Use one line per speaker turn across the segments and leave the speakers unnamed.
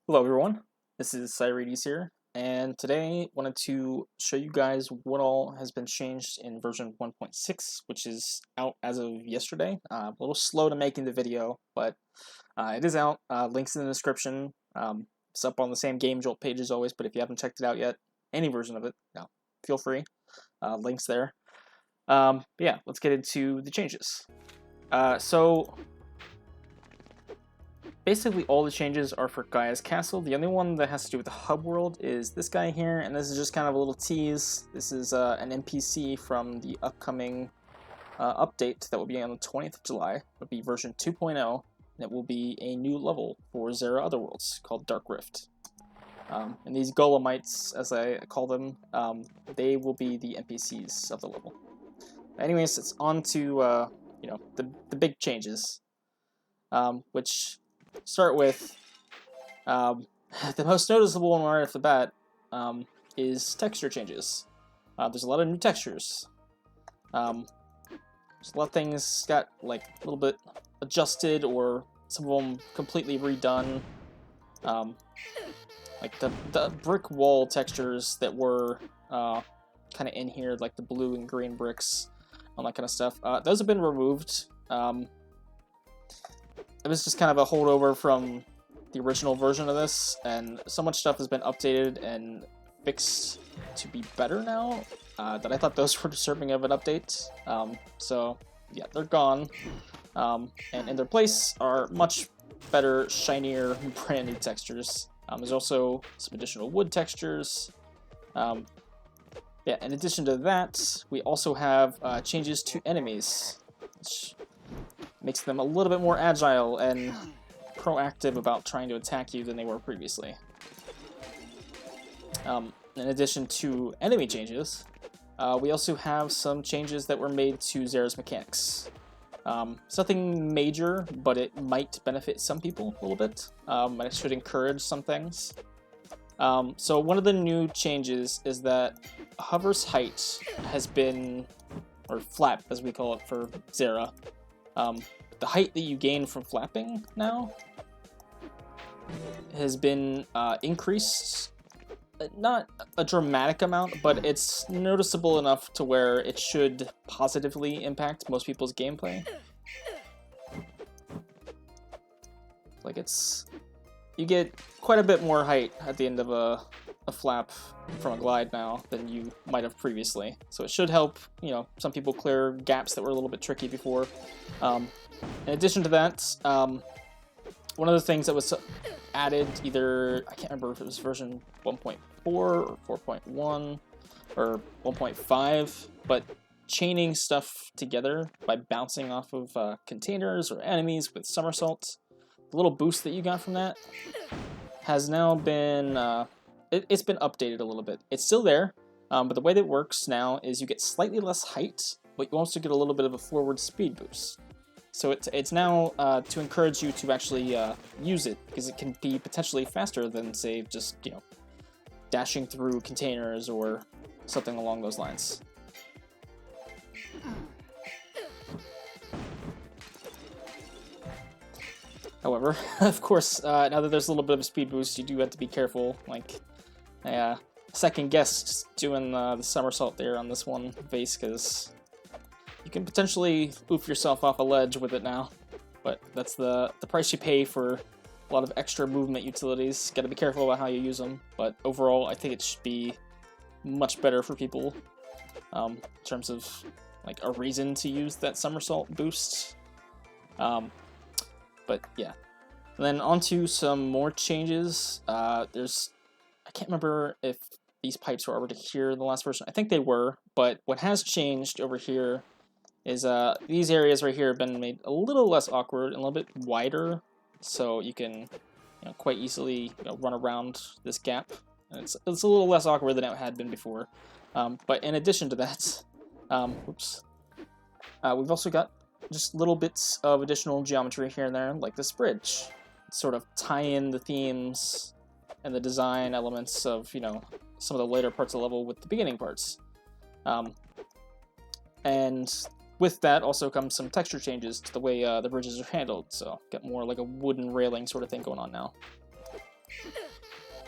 Hello everyone, this is Cyredes here, and today wanted to show you guys what all has been changed in version 1.6, which is out as of yesterday. A little slow to making the video, but it is out. Links in the description. It's up on the same Game Jolt page as always, but if you haven't checked it out yet, any version of it, feel free. Links there. Yeah, let's get into the changes. So basically all the changes are for Gaia's Castle. The only one that has to do with the hub world is this guy here, and this is just kind of a little tease. This is an NPC from the upcoming update that will be on the 20th of July. It'll be version 2.0, and it will be a new level for Zera Otherworlds called Dark Rift. And these Golemites, as I call them, they will be the NPCs of the level. Anyways, it's on to the big changes, which start with the most noticeable one right off the bat is texture changes. There's a lot of new textures. There's a lot of things got like a little bit adjusted, or some of them completely redone. Like the brick wall textures that were kind of in here, like the blue and green bricks, all that kind of stuff. Those have been removed. It was just kind of a holdover from the original version of this, and so much stuff has been updated and fixed to be better now that I thought those were deserving of an update. So yeah, they're gone, and in their place are much better, shinier, brand new textures. There's also some additional wood textures. Yeah, in addition to that, we also have changes to enemies, which makes them a little bit more agile and proactive about trying to attack you than they were previously. In addition to enemy changes, we also have some changes that were made to Zera's mechanics. It's nothing major, but it might benefit some people a little bit, and it should encourage some things. So one of the new changes is that hover's height has been, or flap as we call it for Zera, the height that you gain from flapping now has been increased. Not a dramatic amount, but it's noticeable enough to where it should positively impact most people's gameplay. Like you get quite a bit more height at the end of a flap from a glide now than you might have previously. So it should help, some people clear gaps that were a little bit tricky before. In addition to that, one of the things that was added, either, I can't remember if it was version 1.4 or 4.1 or 1.5, but chaining stuff together by bouncing off of containers or enemies with somersaults. The little boost that you got from that has now been, it's been updated a little bit. It's still there, but the way that it works now is you get slightly less height, but you also get a little bit of a forward speed boost. So it's now to encourage you to actually use it, because it can be potentially faster than, say, just, dashing through containers or something along those lines. However, of course, now that there's a little bit of a speed boost, you do have to be careful. Like, I second guessed doing the somersault there on this one vase, because you can potentially oof yourself off a ledge with it now, but that's the price you pay for a lot of extra movement utilities. Got to be careful about how you use them, but overall I think it should be much better for people in terms of like a reason to use that somersault boost. But yeah, and then on to some more changes. I can't remember if these pipes were already here in the last version. I think they were, but what has changed over here is these areas right here have been made a little less awkward and a little bit wider, so you can quite easily run around this gap. And it's a little less awkward than it had been before. But in addition to that, we've also got just little bits of additional geometry here and there, like this bridge, sort of tie in the themes and the design elements of some of the later parts of the level with the beginning parts. And with that also comes some texture changes to the way the bridges are handled, so got more like a wooden railing sort of thing going on now.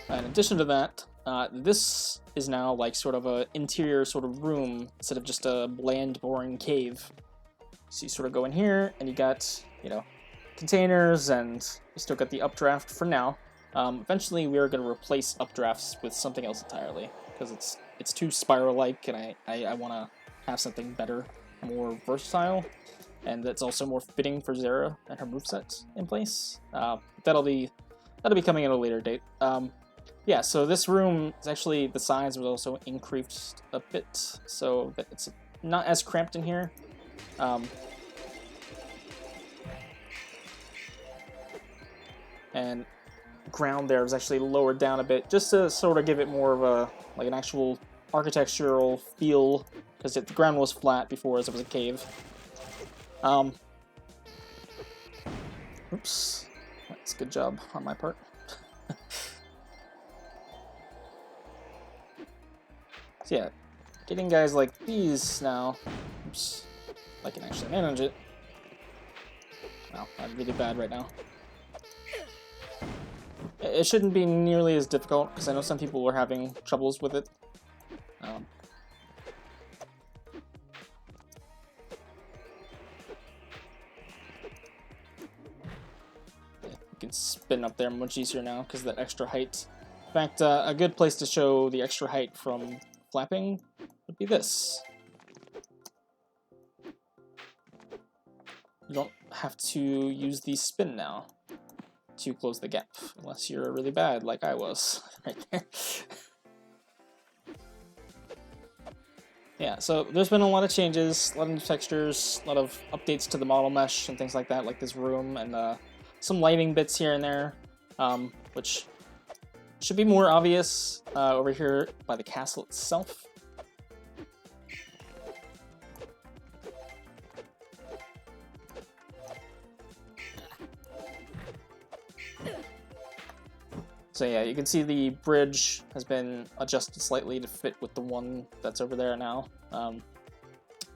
In addition to that, this is now like sort of a interior sort of room instead of just a bland, boring cave. So you sort of go in here, and you got, you know, containers, and you still got the updraft for now. Eventually, we are going to replace updrafts with something else entirely, because it's too spiral-like, and I want to have something better, more versatile, and that's also more fitting for Zera and her moveset in place. That'll be coming at a later date. Yeah, so this room is actually, the size was also increased a bit, so that it's not as cramped in here. And ground there was actually lowered down a bit, just to sort of give it more of a, like an actual architectural feel, because the ground was flat before as it was a cave. Oops, that's a good job on my part. So yeah, getting guys like these now, oops, I can actually manage it. Wow, I'm really bad right now. It shouldn't be nearly as difficult, because I know some people were having troubles with it. You can spin up there much easier now, because of that extra height. In fact, a good place to show the extra height from flapping would be this. You don't have to use the spin now to close the gap, unless you're really bad like I was right there. Yeah, so there's been a lot of changes, a lot of new textures, a lot of updates to the model mesh and things like that, like this room, and some lighting bits here and there, which should be more obvious over here by the castle itself. So yeah, you can see the bridge has been adjusted slightly to fit with the one that's over there now.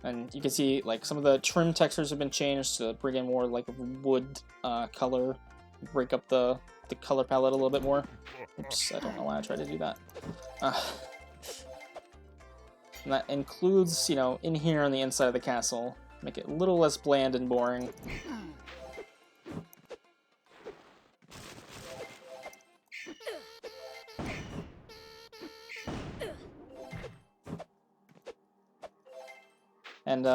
And you can see like some of the trim textures have been changed to bring in more like a wood color, break up the color palette a little bit more. Oops, I don't know why I tried to do that. And that includes, you know, in here on the inside of the castle, make it a little less bland and boring. And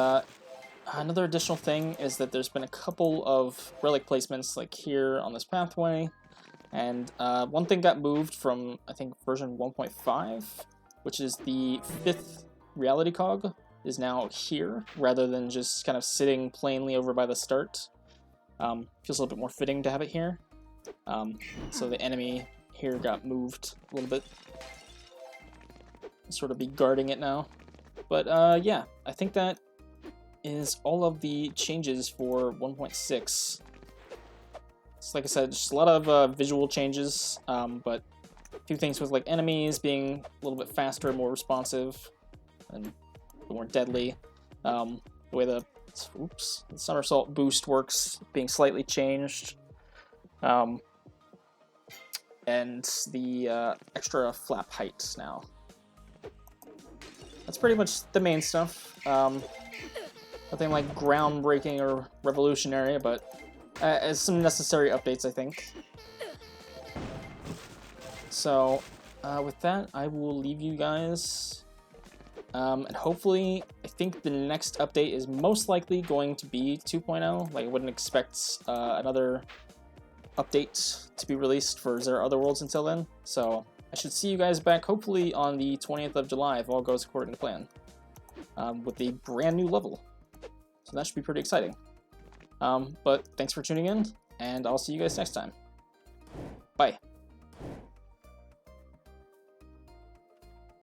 another additional thing is that there's been a couple of relic placements, like here on this pathway, and one thing got moved from, I think, version 1.5, which is the 5th reality cog is now here, rather than just kind of sitting plainly over by the start. Feels a little bit more fitting to have it here. So the enemy here got moved a little bit. Sort of be guarding it now. But yeah, I think that is all of the changes for 1.6. So like I said, just a lot of visual changes, but a few things with like enemies being a little bit faster, more responsive, and a bit more deadly. The way the somersault boost works being slightly changed. And the extra flap height now. That's pretty much the main stuff. Nothing like groundbreaking or revolutionary, but as some necessary updates, I think. So, with that, I will leave you guys. And hopefully, I think the next update is most likely going to be 2.0. Like, I wouldn't expect another update to be released for Zera Otherworlds until then. So, I should see you guys back hopefully on the 20th of July if all goes according to plan, with a brand new level. So that should be pretty exciting. But thanks for tuning in, and I'll see you guys next time. Bye.